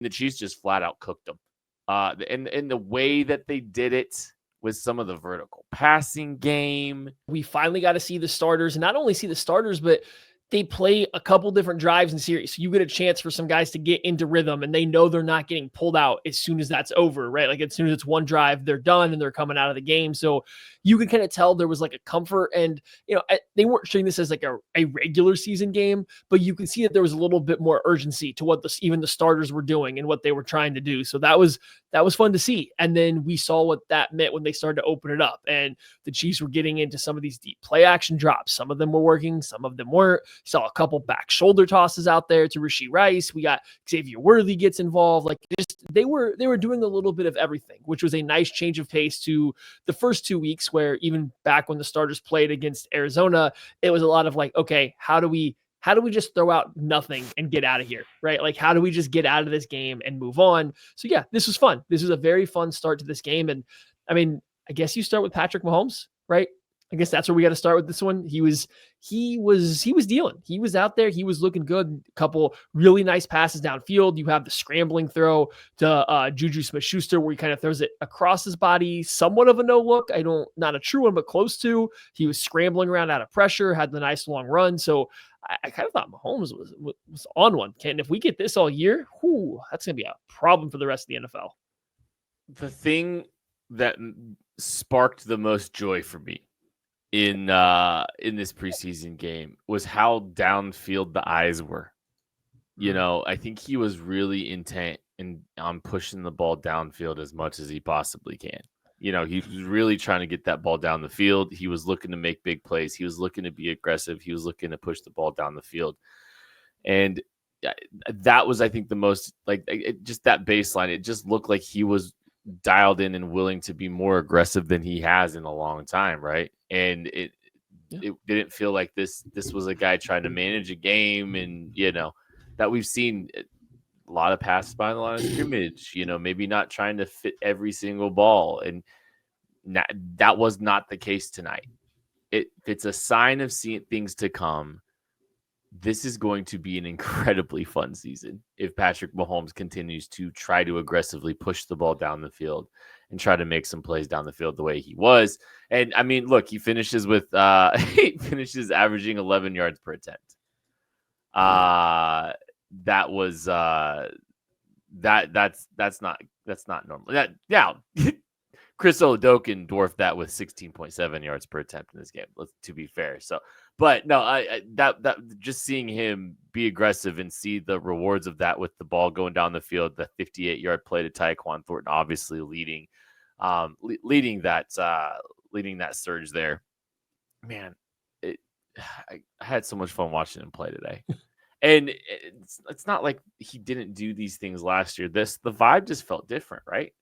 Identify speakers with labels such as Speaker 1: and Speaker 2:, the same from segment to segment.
Speaker 1: the Chiefs just flat out cooked them. And the way that they did it with some of the vertical passing game.
Speaker 2: We finally got to see the starters, and not only see the starters, but they play a couple different drives in series. So you get a chance for some guys to get into rhythm, and they know they're not getting pulled out as soon as that's over, right? Like as soon as it's one drive, they're done and they're coming out of the game. So you can kind of tell there was like a comfort, and they weren't treating this as like a regular season game, but you can see that there was a little bit more urgency to what even the starters were doing and what they were trying to do. So that was fun to see. And then we saw what that meant when they started to open it up, and the Chiefs were getting into some of these deep play action drops. Some of them were working, some of them weren't. Saw a couple back shoulder tosses out there to Rashee Rice. We got Xavier Worthy gets involved. Like they were doing a little bit of everything, which was a nice change of pace to the first 2 weeks, where even back when the starters played against Arizona, it was a lot of like, okay, how do we just throw out nothing and get out of here, right? Like, how do we just get out of this game and move on? So yeah, this was fun. This was a very fun start to this game. And I mean, I guess you start with Patrick Mahomes, right? I guess that's where we got to start with this one. He was dealing. He was out there. He was looking good. A couple really nice passes downfield. You have the scrambling throw to Juju Smith-Schuster, where he kind of throws it across his body, somewhat of a no look. Not a true one, but close to. He was scrambling around out of pressure, had the nice long run. So I kind of thought Mahomes was on one. And if we get this all year, that's going to be a problem for the rest of the NFL.
Speaker 1: The thing that sparked the most joy for me in this preseason game was how downfield the eyes were. I think he was really intent on pushing the ball downfield as much as he possibly can. He was really trying to get that ball down the field. He was looking to make big plays. He was looking to be aggressive. He was looking to push the ball down the field. And that was, I think, the most, just that baseline. It just looked like he was dialed in and willing to be more aggressive than he has in a long time, right? And it didn't feel like this was a guy trying to manage a game, and that we've seen a lot of passes by the line of scrimmage, maybe not trying to fit every single ball, and that was not the case tonight. It's a sign of seeing things to come. This is going to be an incredibly fun season if Patrick Mahomes continues to try to aggressively push the ball down the field and try to make some plays down the field the way he was. And I mean, look, he finishes averaging 11 yards per attempt. That was that's not normal. Chris Odokin dwarfed that with 16.7 yards per attempt in this game, to be fair. So, but no, that just seeing him be aggressive and see the rewards of that with the ball going down the field, the 58-yard play to Tyquan Thornton, obviously leading that surge there. Man, I had so much fun watching him play today. And it's not like he didn't do these things last year. The vibe just felt different, right?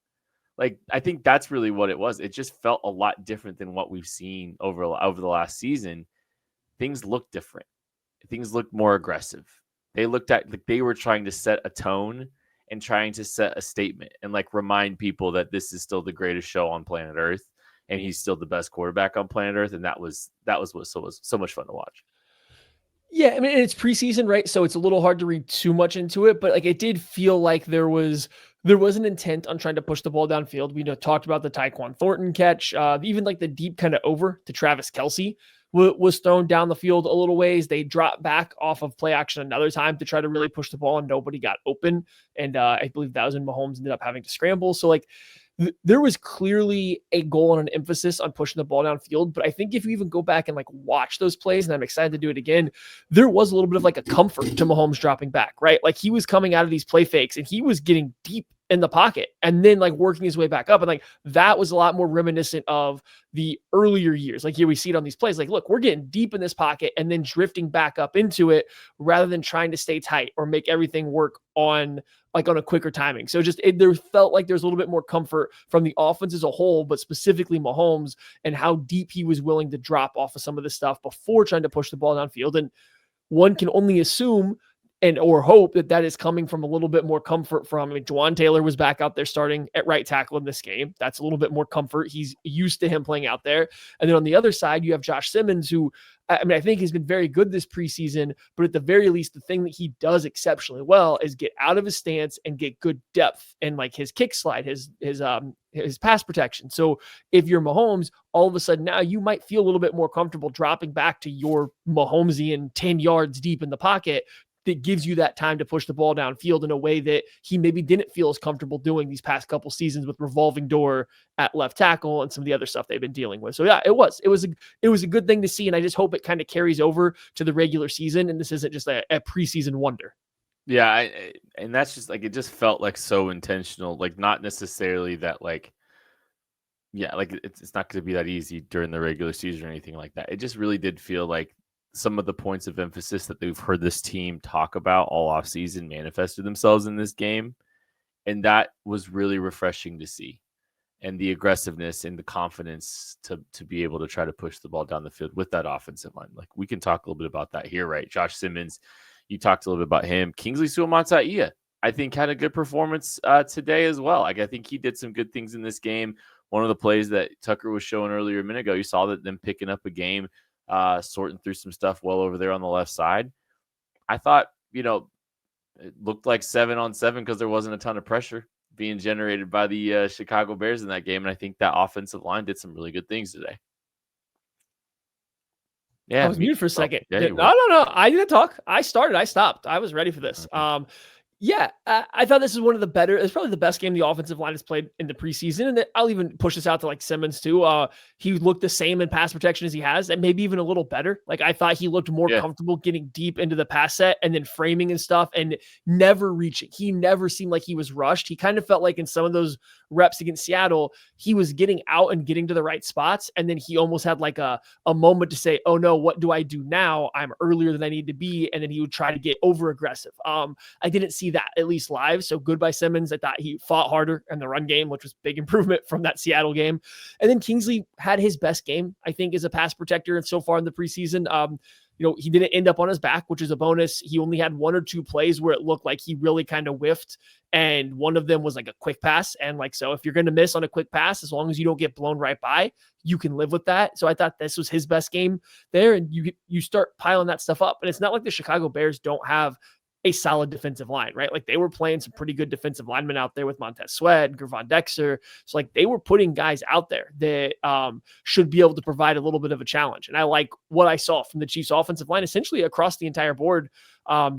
Speaker 1: Like, I think that's really what it was. It just felt a lot different than what we've seen over the last season. Things looked different. Things looked more aggressive. They looked like they were trying to set a tone and trying to set a statement and remind people that this is still the greatest show on planet Earth and he's still the best quarterback on planet Earth. And that was what was so much fun to watch.
Speaker 2: Yeah, I mean, it's preseason, right? So it's a little hard to read too much into it, but it did feel like there was an intent on trying to push the ball downfield. We talked about the Tyquan Thornton catch, even the deep kind of over to Travis Kelce was thrown down the field a little ways. They dropped back off of play action another time to try to really push the ball, and nobody got open. And I believe that was when Mahomes ended up having to scramble. So there was clearly a goal and an emphasis on pushing the ball downfield. But I think if you even go back and watch those plays, and I'm excited to do it again, there was a little bit of a comfort to Mahomes dropping back, right? He was coming out of these play fakes and he was getting deep in the pocket and then working his way back up. And that was a lot more reminiscent of the earlier years. Here we see it on these plays. Look, we're getting deep in this pocket and then drifting back up into it rather than trying to stay tight or make everything work on a quicker timing. So there felt like there's a little bit more comfort from the offense as a whole, but specifically Mahomes and how deep he was willing to drop off of some of this stuff before trying to push the ball downfield. And one can only assume and or hope that is coming from a little bit more comfort from. I mean, Juwan Taylor was back out there starting at right tackle in this game. That's a little bit more comfort. He's used to him playing out there. And then on the other side, you have Josh Simmons, who, I mean, I think he's been very good this preseason, but at the very least, the thing that he does exceptionally well is get out of his stance and get good depth and like his kick slide, his pass protection. So if you're Mahomes, all of a sudden now you might feel a little bit more comfortable dropping back to your Mahomesian 10 yards deep in the pocket that gives you that time to push the ball downfield in a way that he maybe didn't feel as comfortable doing these past couple seasons with revolving door at left tackle and some of the other stuff they've been dealing with. So yeah, it was a good thing to see. And I just hope it kind of carries over to the regular season. And this isn't just a preseason wonder.
Speaker 1: Yeah. And that's just like, it just felt like so intentional, like not necessarily that like, yeah, like it's not going to be that easy during the regular season or anything like that. It just really did feel like some of the points of emphasis that we've heard this team talk about all offseason manifested themselves in this game. And that was really refreshing to see. And the aggressiveness and the confidence to be able to try to push the ball down the field with that offensive line. Like we can talk a little bit about that here, right? Josh Simmons, you talked a little bit about him. Kingsley Suamataia, I think, had a good performance today as well. Like I think he did some good things in this game. One of the plays that Tucker was showing earlier a minute ago, you saw that them picking up a game, sorting through some stuff well over there on the left side. I thought, it looked like 7-on-7 because there wasn't a ton of pressure being generated by the Chicago Bears in that game. And I think that offensive line did some really good things today. Yeah.
Speaker 2: I was muted for a second.
Speaker 1: Yeah,
Speaker 2: no. I didn't talk. I started. I stopped. I was ready for this.
Speaker 1: Okay.
Speaker 2: Yeah, I thought this is one of the better. It's probably the best game the offensive line has played in the preseason, and I'll even push this out to like Simmons too. He looked the same in pass protection as he has, and maybe even a little better. Like I thought he looked more comfortable getting deep into the pass set and then framing and stuff, and never reaching. He never seemed like he was rushed. He kind of felt like in some of those reps against Seattle, he was getting out and getting to the right spots, and then he almost had like a moment to say, "Oh no, what do I do now? I'm earlier than I need to be," and then he would try to get over aggressive. I didn't see that at least live. So good by Simmons. I thought he fought harder in the run game, which was big improvement from that Seattle game. And then Kingsley had his best game, I think, as a pass protector so far in the preseason. He didn't end up on his back, which is a bonus. He only had one or two plays where it looked like he really kind of whiffed. And one of them was like a quick pass. And like, so if you're going to miss on a quick pass, as long as you don't get blown right by, you can live with that. So I thought this was his best game there. And you start piling that stuff up. And it's not like the Chicago Bears don't have a solid defensive line, right? Like they were playing some pretty good defensive linemen out there with Montez Sweat, Gervon Dexter. So like they were putting guys out there that should be able to provide a little bit of a challenge. And I like what I saw from the Chiefs offensive line, essentially across the entire board.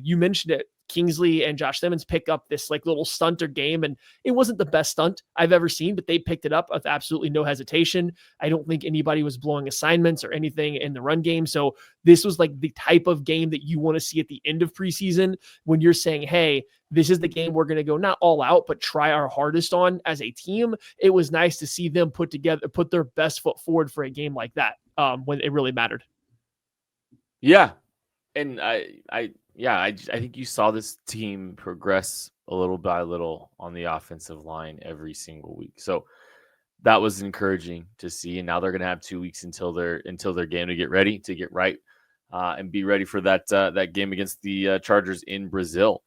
Speaker 2: You mentioned it. Kingsley and Josh Simmons pick up this like little stunter game, and it wasn't the best stunt I've ever seen, but they picked it up with absolutely no hesitation. I don't think anybody was blowing assignments or anything in the run game. So this was like the type of game that you want to see at the end of preseason when you're saying, hey, this is the game we're going to go not all out, but try our hardest on as a team. It was nice to see them put their best foot forward for a game like that when it really mattered.
Speaker 1: Yeah. And I think you saw this team progress a little by little on the offensive line every single week. So that was encouraging to see. And now they're going to have 2 weeks until their game to get ready, to get right, and be ready for that game against the Chargers in Brazil.